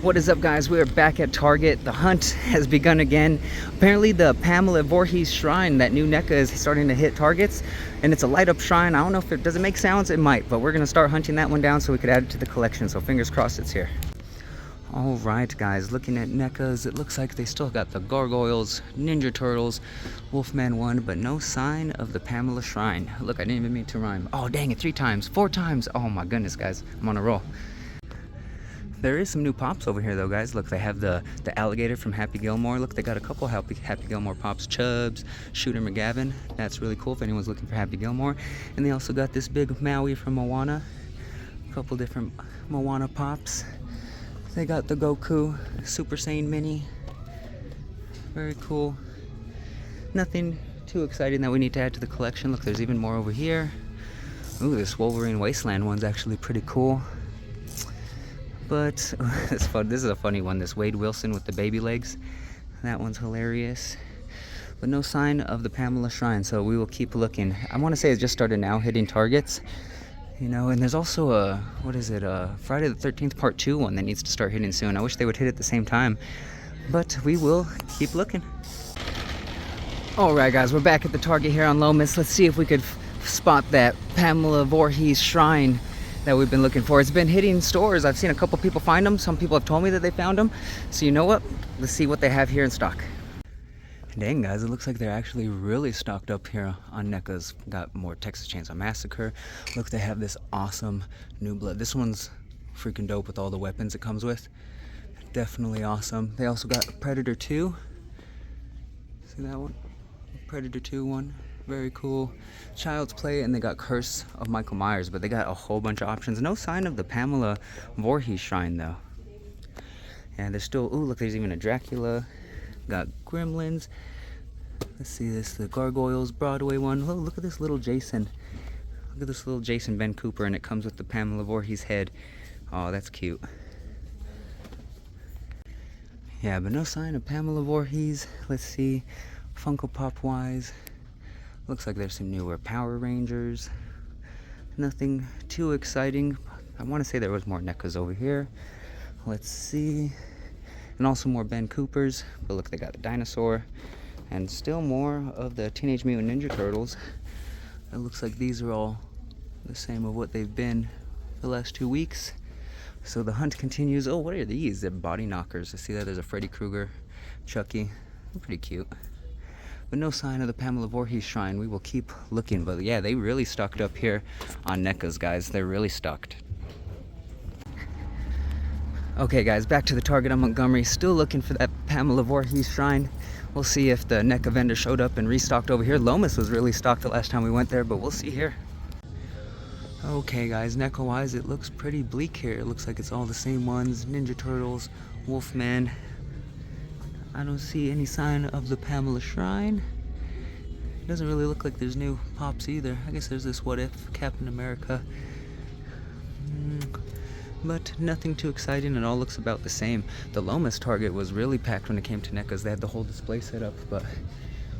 What is up, guys? We are back at Target. The hunt has begun again. Apparently the Pamela Voorhees shrine, that new NECA, is starting to hit targets, and it's a light up shrine. I don't know if it does it make sounds. It might, but we're gonna start hunting that one down so we could add it to the collection, so fingers crossed it's here. All right, guys, looking at NECAs, it looks like they still got the gargoyles, Ninja Turtles, Wolfman 1, but no sign of the Pamela shrine. Look, I didn't even mean to rhyme. Oh dang it, 3 times, 4 times. Oh my goodness, guys, I'm on a roll. There is some new pops over here though, guys. Look, they have the alligator from Happy Gilmore. Look, they got a couple Happy Gilmore pops. Chubbs, Shooter McGavin. That's really cool if anyone's looking for Happy Gilmore. And they also got this big Maui from Moana. A couple different Moana pops. They got the Goku Super Saiyan Mini. Very cool. Nothing too exciting that we need to add to the collection. Look, there's even more over here. Ooh, this Wolverine Wasteland one's actually pretty cool. But it's fun. This is a funny one, this Wade Wilson with the baby legs. That one's hilarious. But no sign of the Pamela shrine, so we will keep looking. I want to say it's just started now hitting targets. You know, and there's also a, what is it, a Friday the 13th Part 2 one that needs to start hitting soon. I wish they would hit at the same time. But we will keep looking. Alright, guys, we're back at the Target here on Lomas. Let's see if we could spot that Pamela Voorhees shrine that we've been looking for. It's been hitting stores. I've seen a couple people find them. Some people have told me that they found them. So you know what? Let's see what they have here in stock. Dang, guys, it looks like they're actually really stocked up here on NECAs. Got more Texas Chainsaw Massacre. Look, they have this awesome New Blood. This one's freaking dope with all the weapons it comes with. Definitely awesome. They also got Predator 2. See that one? Predator 2 one. Very cool. Child's Play, and they got Curse of Michael Myers, but they got a whole bunch of options. No sign of the Pamela Voorhees shrine though. And there's still, ooh, look, there's even a Dracula. Got Gremlins. Let's see this, the Gargoyles Broadway one. Oh, look at this little Jason. Look at this little Jason Ben Cooper, and it comes with the Pamela Voorhees head. Oh, that's cute. Yeah, but no sign of Pamela Voorhees. Let's see, Funko Pop wise. Looks like there's some newer Power Rangers. Nothing too exciting. I want to say there was more NECAs over here. Let's see. And also more Ben Coopers. But look, they got a dinosaur. And still more of the Teenage Mutant Ninja Turtles. It looks like these are all the same of what they've been the last 2 weeks. So the hunt continues. Oh, what are these? They're body knockers. I see that there's a Freddy Krueger, Chucky. They're pretty cute. But no sign of the Pamela Voorhees shrine. We will keep looking. But yeah, they really stocked up here on NECAs, guys. They're really stocked. Okay, guys, back to the Target on Montgomery. Still looking for that Pamela Voorhees shrine. We'll see if the NECA vendor showed up and restocked over here. Lomas was really stocked the last time we went there, but we'll see here. Okay, guys, NECA-wise, it looks pretty bleak here. It looks like it's all the same ones. Ninja Turtles, Wolfman. I don't see any sign of the Pamela shrine. It doesn't really look like there's new pops either. I guess there's this What If Captain America. But nothing too exciting. It all looks about the same. The Lomas Target was really packed when it came to NECAs. They had the whole display set up, but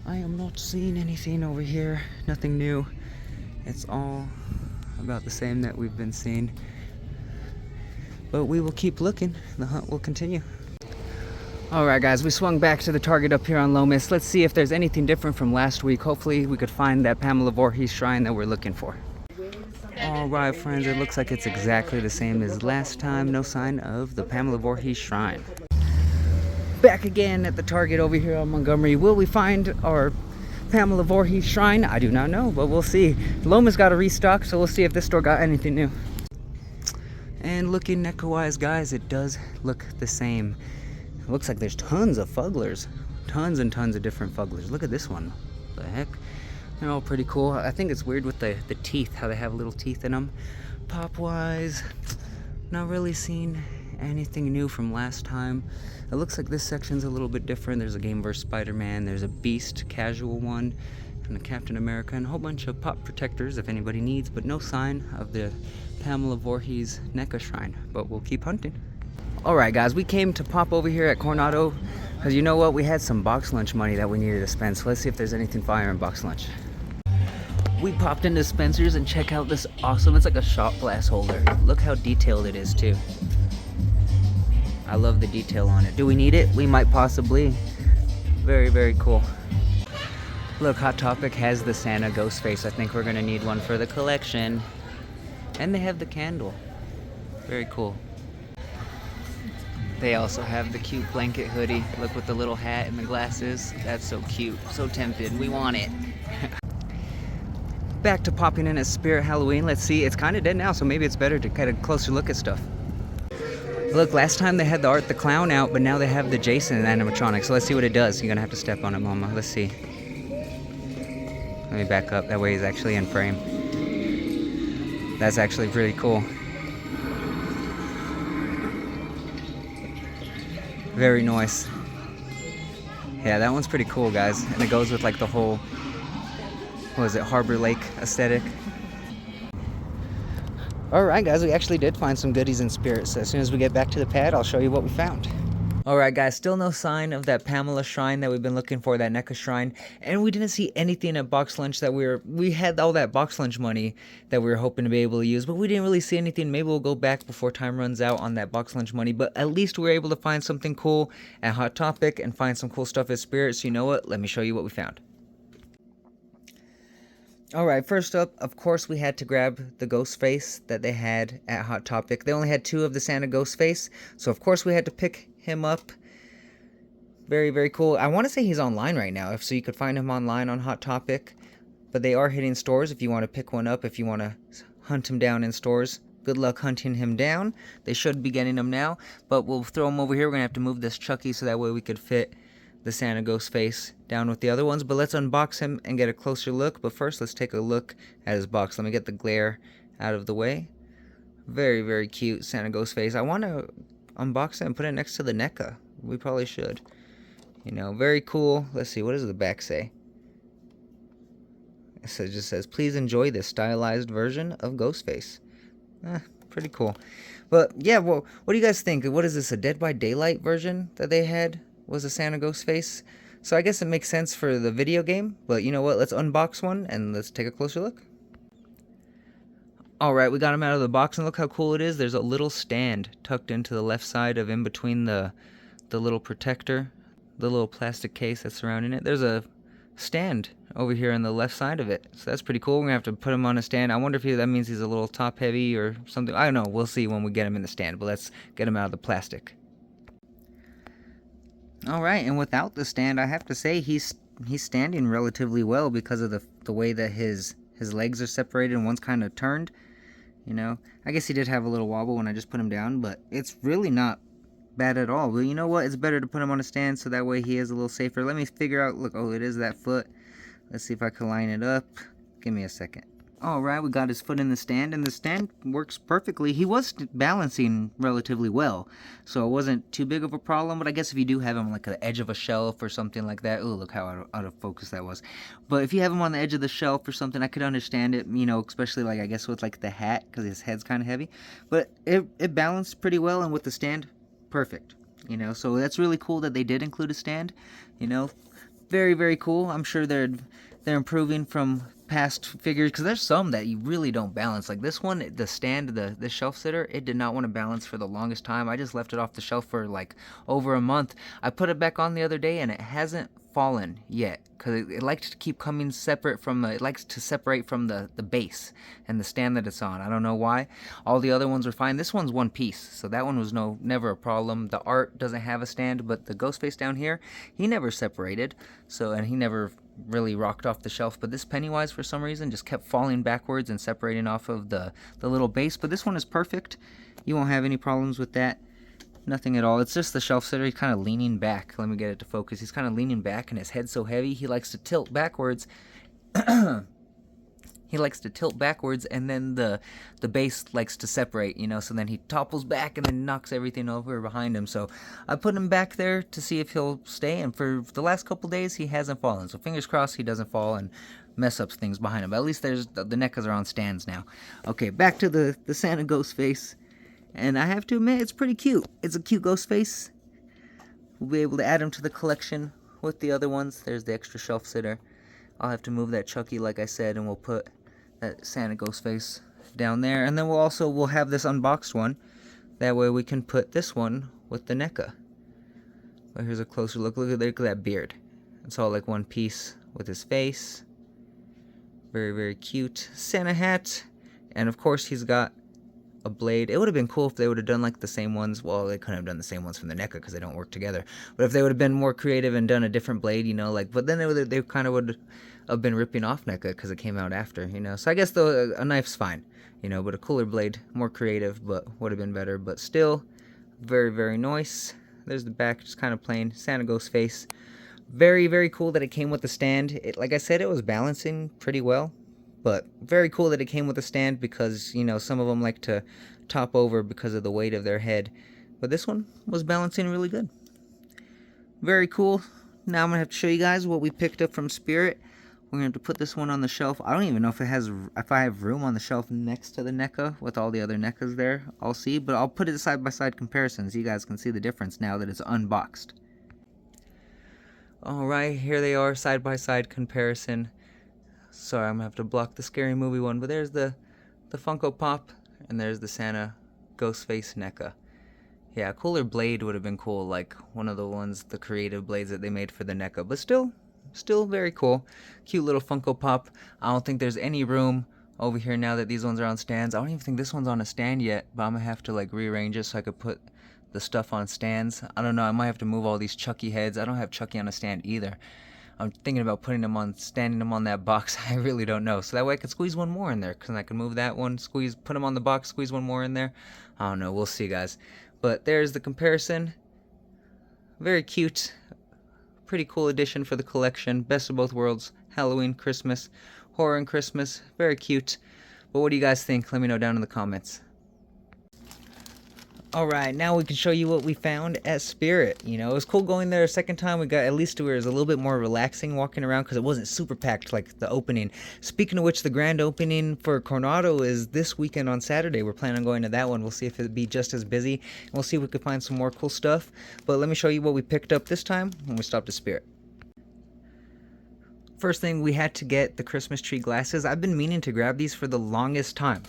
I am not seeing anything over here. Nothing new. It's all about the same that we've been seeing. But we will keep looking. The hunt will continue. Alright, guys, we swung back to the Target up here on Lomas. Let's see if there's anything different from last week. Hopefully we could find that Pamela Voorhees shrine that we're looking for. Alright, friends, it looks like it's exactly the same as last time. No sign of the Pamela Voorhees shrine. Back again at the Target over here on Montgomery. Will we find our Pamela Voorhees shrine? I do not know, but we'll see. Lomas got a restock, so we'll see if this store got anything new. And looking NECA-wise, guys, it does look the same. It looks like there's tons of fugglers. Tons and tons of different fugglers. Look at this one. What the heck? They're all pretty cool. I think it's weird with the teeth, how they have little teeth in them. Pop-wise, not really seen anything new from last time. It looks like this section's a little bit different. There's a Game vs. Spider-Man. There's a Beast casual one. And a Captain America. And a whole bunch of Pop Protectors if anybody needs. But no sign of the Pamela Voorhees NECA shrine. But we'll keep hunting. Alright, guys, we came to pop over here at Coronado because you know what, we had some box lunch money that we needed to spend, so let's see if there's anything fire in box lunch. We popped into Spencer's and check out this awesome, it's like a shot glass holder. Look how detailed it is too. I love the detail on it. Do we need it? We might possibly. Very, very cool. Look, Hot Topic has the Santa ghost face. I think we're gonna need one for the collection. And they have the candle. Very cool. They also have the cute blanket hoodie. Look, with the little hat and the glasses. That's so cute. So tempted. We want it. Back to popping in at Spirit Halloween. Let's see. It's kind of dead now, so maybe it's better to get a closer look at stuff. Look, last time they had the Art the Clown out, but now they have the Jason animatronic. So let's see what it does. You're gonna have to step on it, Mama. Let's see. Let me back up. That way he's actually in frame. That's actually pretty cool. Very nice. Yeah, that one's pretty cool, guys. And it goes with like the whole, what is it, Harbor Lake aesthetic. Alright guys, we actually did find some goodies in Spirit, so as soon as we get back to the pad, I'll show you what we found. Alright guys, still no sign of that Pamela shrine that we've been looking for, that NECA shrine, and we didn't see anything at Box Lunch that we had all that Box Lunch money that we were hoping to be able to use, but we didn't really see anything. Maybe we'll go back before time runs out on that Box Lunch money, but at least we were able to find something cool at Hot Topic and find some cool stuff at Spirit, so you know what, let me show you what we found. Alright, first up, of course, we had to grab the ghost face that they had at Hot Topic. They only had 2 of the Santa ghost face, so of course we had to pick him up. Very, very cool. I want to say he's online right now, so you could find him online on Hot Topic. But they are hitting stores if you want to pick one up, if you want to hunt him down in stores. Good luck hunting him down. They should be getting him now, but we'll throw him over here. We're going to have to move this Chucky so that way we could fit the Santa ghost face down with the other ones. But let's unbox him and get a closer look. But first, let's take a look at his box. Let me get the glare out of the way. Very, very cute Santa ghost face. I want to unbox it and put it next to the NECA. We probably should. You know, very cool. Let's see, what does the back say? It just says, please enjoy this stylized version of Ghostface. Pretty cool. But yeah, well, what do you guys think? What is this, a Dead by Daylight version that they had? Was a Santa Ghostface? So I guess it makes sense for the video game, but you know what? Let's unbox one and let's take a closer look. Alright, we got him out of the box and look how cool it is. There's a little stand tucked into the left side of in between the little protector, the little plastic case that's surrounding it. There's a stand over here on the left side of it, so that's pretty cool. We're gonna have to put him on a stand. I wonder if that means he's a little top heavy or something. I don't know, we'll see when we get him in the stand, but let's get him out of the plastic. Alright, and without the stand, I have to say he's standing relatively well because of the way that his legs are separated and one's kind of turned. You know, I guess he did have a little wobble when I just put him down, but it's really not bad at all. But you know what? It's better to put him on a stand so that way he is a little safer. Let me figure out. Look, oh, it is that foot. Let's see if I can line it up. Give me a second. Alright, we got his foot in the stand, and the stand works perfectly. He was balancing relatively well, so it wasn't too big of a problem, but I guess if you do have him like the edge of a shelf or something like that, oh, look how out of focus that was. But if you have him on the edge of the shelf or something, I could understand it, you know, especially like I guess with like the hat, because his head's kind of heavy. But it balanced pretty well, and with the stand, perfect. You know, so that's really cool that they did include a stand, you know. Very, very cool. I'm sure they're improving from past figures, because there's some that you really don't balance. Like this one, the stand, the shelf sitter, it did not want to balance for the longest time. I just left it off the shelf for like over a month. I put it back on the other day and it hasn't fallen yet, because it likes to keep coming separate from it likes to separate from the base and the stand that it's on. I don't know why. All the other ones are fine. This one's one piece, so that one was never a problem. The art doesn't have a stand, but the ghost face down here, he never separated, so, and he never really rocked off the shelf. But this Pennywise, for some reason, just kept falling backwards and separating off of the little base. But this one is perfect. You won't have any problems with that. Nothing at all. It's just the shelf sitter. He's kind of leaning back. Let me get it to focus. He's kind of leaning back, and his head's so heavy, he likes to tilt backwards. He likes to tilt backwards, and then the base likes to separate, you know, so then he topples back and then knocks everything over behind him. So I put him back there to see if he'll stay, and for the last couple days he hasn't fallen. So fingers crossed he doesn't fall and mess up things behind him. But at least there's the NECAs are on stands now. Okay, back to the Santa ghost face. And I have to admit, it's pretty cute. It's a cute ghost face. We'll be able to add him to the collection with the other ones. There's the extra shelf sitter. I'll have to move that Chucky, like I said, and we'll put that Santa ghost face down there. And then we'll have this unboxed one. That way we can put this one with the NECA. But here's a closer look. Look at that beard. It's all like one piece with his face. Very, very cute. Santa hat. And of course he's got a blade. It would have been cool if they would have done like the same ones. Well, they couldn't have done the same ones from the NECA because they don't work together. But if they would have been more creative and done a different blade, you know, like, but then they kind of would have been ripping off NECA because it came out after, you know. So I guess though a knife's fine, you know, but a cooler blade, more creative, but would have been better. But still, very, very nice. There's the back, just kind of plain Santa Ghost face. Very, very cool that it came with the stand. Like I said, it was balancing pretty well. But very cool that it came with a stand because, you know, some of them like to top over because of the weight of their head. But this one was balancing really good. Very cool. Now I'm going to have to show you guys what we picked up from Spirit. We're going to have to put this one on the shelf. I don't even know if I have room on the shelf next to the NECA with all the other NECAs there. I'll see, but I'll put it side-by-side comparisons. You guys can see the difference now that it's unboxed. Alright, here they are, side-by-side comparison. Sorry, I'm gonna have to block the scary movie one, but there's the Funko Pop, and there's the Santa Ghostface NECA. Yeah, a cooler blade would have been cool, like one of the ones, the creative blades that they made for the NECA, but still very cool. Cute little Funko Pop. I don't think there's any room over here now that these ones are on stands. I don't even think this one's on a stand yet, but I'm gonna have to like rearrange it so I could put the stuff on stands. I don't know, I might have to move all these Chucky heads. I don't have Chucky on a stand either. I'm thinking about standing them on that box. I really don't know. So that way I could squeeze one more in there. Because I can move that one, put them on the box, squeeze one more in there. I don't know. We'll see, guys. But there's the comparison. Very cute. Pretty cool addition for the collection. Best of both worlds. Halloween, Christmas, horror and Christmas. Very cute. But what do you guys think? Let me know down in the comments. Alright, now we can show you what we found at Spirit. You know, it was cool going there a second time. We got, at least it was a little bit more relaxing walking around because it wasn't super packed like the opening. Speaking of which, the grand opening for Coronado is this weekend on Saturday. We're planning on going to that one. We'll see if it'll be just as busy. And we'll see if we can find some more cool stuff. But let me show you what we picked up this time when we stopped at Spirit. First thing, we had to get the Christmas tree glasses. I've been meaning to grab these for the longest time.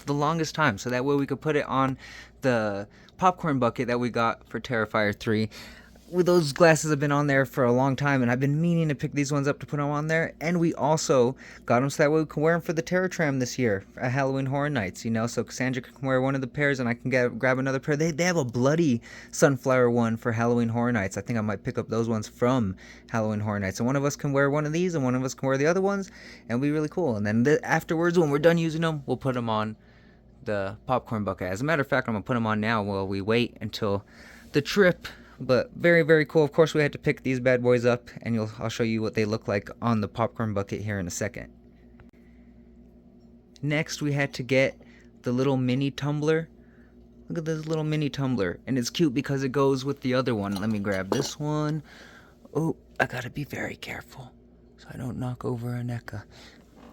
So that way we could put it on the popcorn bucket that we got for Terrifier 3. Those glasses have been on there for a long time, and I've been meaning to pick these ones up to put them on there. And we also got them so that way we can wear them for the Terror Tram this year at Halloween Horror Nights, you know. So Cassandra can wear one of the pairs, and I can grab another pair. They have a bloody sunflower one for Halloween Horror Nights. I think I might pick up those ones from Halloween Horror Nights. And one of us can wear one of these, and one of us can wear the other ones, and it'll be really cool. And then afterwards, when we're done using them, we'll put them on the popcorn bucket. As a matter of fact, I'm gonna put them on now while we wait until the trip. But very, very cool. Of course, we had to pick these bad boys up, and I'll show you what they look like on the popcorn bucket here in a second. Next, we had to get the little mini tumbler. Look at this little mini tumbler, and it's cute because it goes with the other one. Let me grab this one. Oh, I gotta be very careful so I don't knock over a NECA.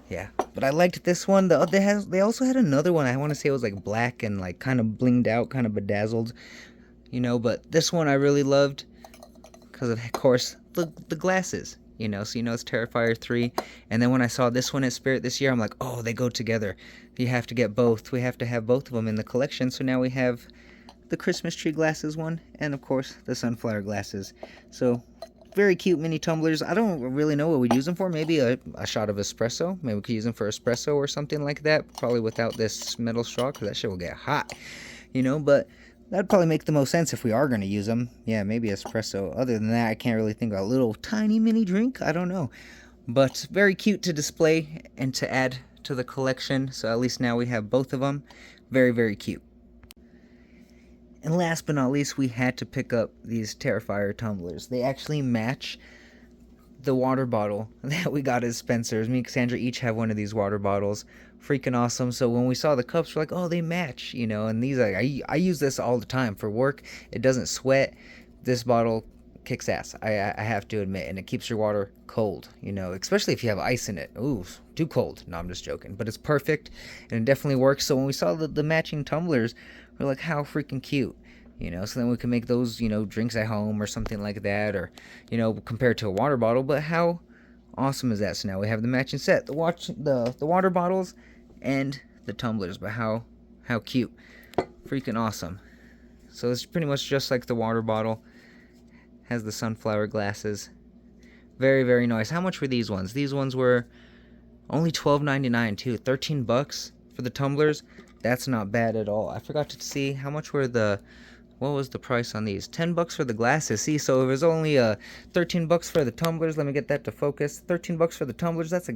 Yeah, but I liked this one. They also had another one. I want to say it was like black and like kind of blinged out, kind of bedazzled, you know. But this one I really loved because of course the glasses, you know. So you know it's Terrifier 3. And then when I saw this one at Spirit this year, I'm like, oh, they go together. You have to get both. We have to have both of them in the collection. So now we have the Christmas tree glasses one, and of course the sunflower glasses. So very cute mini tumblers. I don't really know what we'd use them for. Maybe a shot of espresso. Maybe we could use them for espresso or something like that. Probably without this metal straw because that shit will get hot, you know. But that'd probably make the most sense if we are going to use them. Yeah, maybe espresso. Other than that, I can't really think of a little tiny mini drink. I don't know. But very cute to display and to add to the collection. So at least now we have both of them. Very, very cute. And last but not least, we had to pick up these Terrifier tumblers. They actually match the water bottle that we got at Spencer's. Me and Cassandra each have one of these water bottles. Freaking awesome. So when we saw the cups, we're like, oh, they match, you know. And these, I use this all the time for work. It doesn't sweat. This bottle kicks ass, I have to admit. And it keeps your water cold, you know, especially if you have ice in it. Ooh, too cold. No, I'm just joking. But it's perfect, and it definitely works. So when we saw the matching tumblers, we're like, how freaking cute, you know. So then we can make those, you know, drinks at home or something like that, or, you know, compared to a water bottle. But how awesome is that? So now we have the matching set, the water bottles and the tumblers. But how cute, freaking awesome. So it's pretty much just like the water bottle. Has the sunflower glasses. Very, very nice. How much were these ones? These ones were only $12.99 too. 13 bucks for the tumblers. That's not bad at all. I forgot to see how much were what was the price on these? 10 bucks for the glasses. See, so it was only 13 bucks for the tumblers. Let me get that to focus. 13 bucks for the tumblers. That's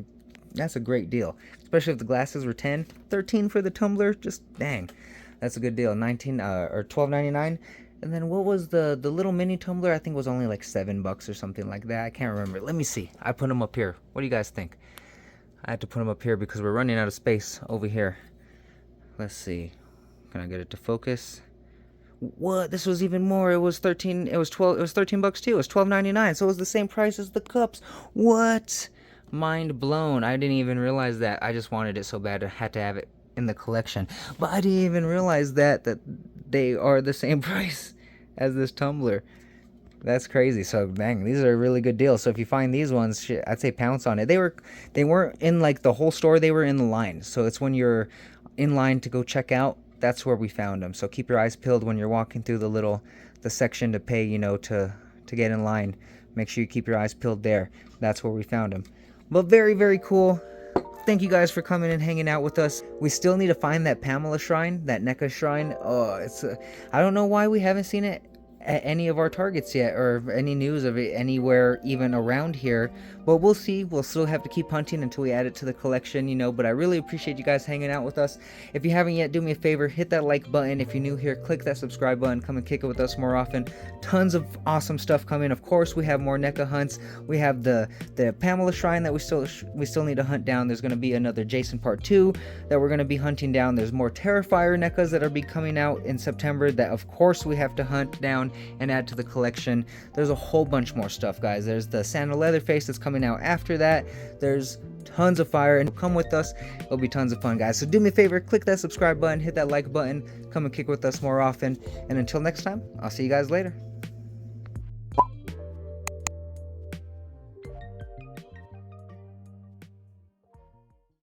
a great deal. Especially if the glasses were 10. 13 for the tumbler. Just dang. That's a good deal. 19 or $12.99. And then what was the little mini tumbler? I think it was only like 7 bucks or something like that. I can't remember. Let me see. I put them up here. What do you guys think? I had to put them up here because we're running out of space over here. Let's see. Can I get it to focus? What? This was even more. It was 13. It was 12. It was 13 bucks too. It was $12.99. So it was the same price as the cups. What? Mind blown. I didn't even realize that. I just wanted it so bad. I had to have it in the collection. But I didn't even realize that they are the same price as this tumbler. That's crazy. So dang, these are a really good deal. So if you find these ones, shit, I'd say pounce on it. They weren't in like the whole store. They were in the line. So it's when you're in line to go check out. That's where we found them. So keep your eyes peeled when you're walking through the section to pay, you know, to get in line. Make sure you keep your eyes peeled there. That's where we found them. But very, very cool. Thank you guys for coming and hanging out with us. We still need to find that Pamela shrine, that Neca shrine. Oh, I don't know why we haven't seen it at any of our targets yet, or any news of it anywhere even around here, but we'll see. We'll still have to keep hunting until we add it to the collection, you know. But I really appreciate you guys hanging out with us. If you haven't yet, do me a favor, hit that like button. If you're new here, click that subscribe button. Come and kick it with us more often. Tons of awesome stuff coming. Of course, we have more Neca hunts. We have the Pamela shrine that we still need to hunt down. There's going to be another Jason part 2 that we're going to be hunting down. There's more Terrifier Necas that are be coming out in September that of course we have to hunt down and add to the collection. There's a whole bunch more stuff, guys. There's the Santa Leatherface that's coming out after that. There's tons of fire, and come with us. It'll be tons of fun, guys. So do me a favor, click that subscribe button, hit that like button, come and kick with us more often, and until next time, I'll see you guys later.